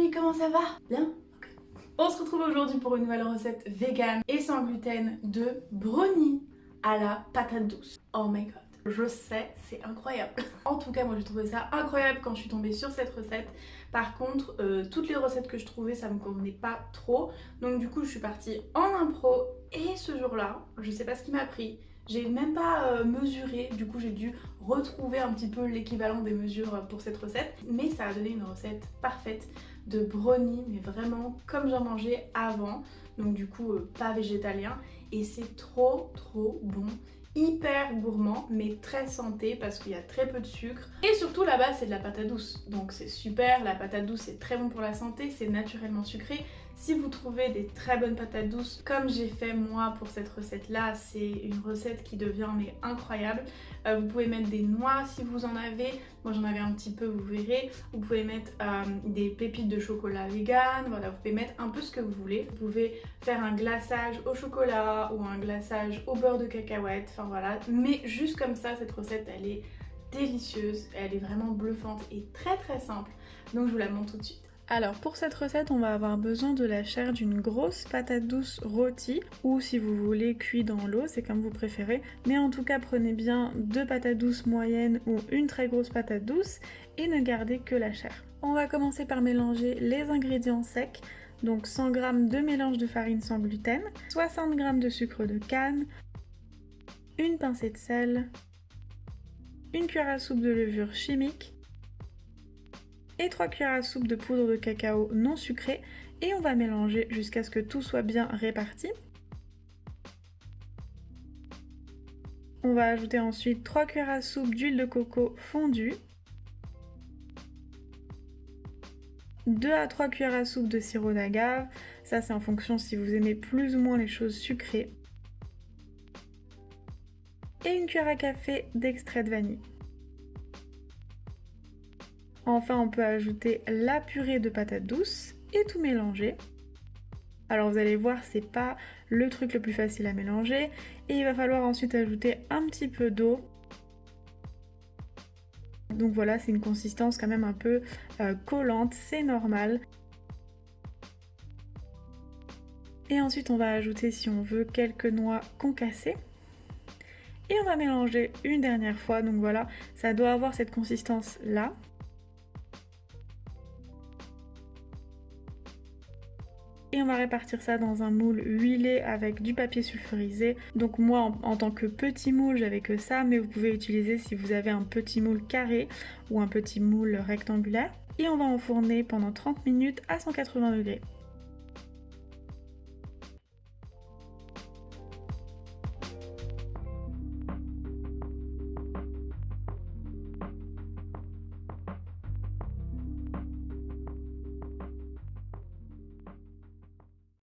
amis, comment ça va? Bien? Ok. On se retrouve aujourd'hui pour une nouvelle recette vegan et sans gluten de brownie à la patate douce. Oh my god, je sais, c'est incroyable. En tout cas, moi j'ai trouvé ça incroyable quand je suis tombée sur cette recette. Par contre, toutes les recettes que je trouvais, ça me convenait pas trop. Donc du coup, je suis partie en impro et ce jour-là, je sais pas ce qui m'a pris. J'ai même pas mesuré, du coup j'ai dû retrouver un petit peu l'équivalent des mesures pour cette recette. Mais ça a donné une recette parfaite de brownie, mais vraiment comme j'en mangeais avant. Donc du coup pas végétalien. Et c'est trop bon. Hyper gourmand, mais très santé parce qu'il y a très peu de sucre. Et surtout là-bas c'est de la patate douce. Donc c'est super, la patate douce c'est très bon pour la santé, c'est naturellement sucré. Si vous trouvez des très bonnes patates douces, comme j'ai fait moi pour cette recette-là, c'est une recette qui devient mais incroyable. Vous pouvez mettre des noix si vous en avez. Moi j'en avais un petit peu, vous verrez. Vous pouvez mettre des pépites de chocolat vegan. Voilà, vous pouvez mettre un peu ce que vous voulez. Vous pouvez faire un glaçage au chocolat ou un glaçage au beurre de cacahuète. Enfin voilà, mais juste comme ça, cette recette, elle est délicieuse. Elle est vraiment bluffante et très simple. Donc je vous la montre tout de suite. Alors pour cette recette, on va avoir besoin de la chair d'une grosse patate douce rôtie ou si vous voulez cuit dans l'eau, c'est comme vous préférez. Mais en tout cas, prenez bien 2 patates douces moyennes ou une très grosse patate douce et ne gardez que la chair. On va commencer par mélanger les ingrédients secs, donc 100 g de mélange de farine sans gluten, 60 g de sucre de canne, une pincée de sel, une cuillère à soupe de levure chimique, et 3 cuillères à soupe de poudre de cacao non sucrée et on va mélanger jusqu'à ce que tout soit bien réparti. On va ajouter ensuite 3 cuillères à soupe d'huile de coco fondue, 2 à 3 cuillères à soupe de sirop d'agave, ça c'est en fonction si vous aimez plus ou moins les choses sucrées, et une cuillère à café d'extrait de vanille. Enfin, on peut ajouter la purée de patates douces et tout mélanger. Alors vous allez voir, c'est pas le truc le plus facile à mélanger et il va falloir ensuite ajouter un petit peu d'eau. Donc voilà, c'est une consistance quand même un peu collante, c'est normal. Et ensuite on va ajouter, si on veut, quelques noix concassées. Et on va mélanger une dernière fois, donc voilà, ça doit avoir cette consistance là. Et on va répartir ça dans un moule huilé avec du papier sulfurisé. Donc moi en tant que petit moule j'avais que ça, mais vous pouvez utiliser si vous avez un petit moule carré ou un petit moule rectangulaire. Et on va enfourner pendant 30 minutes à 180 degrés.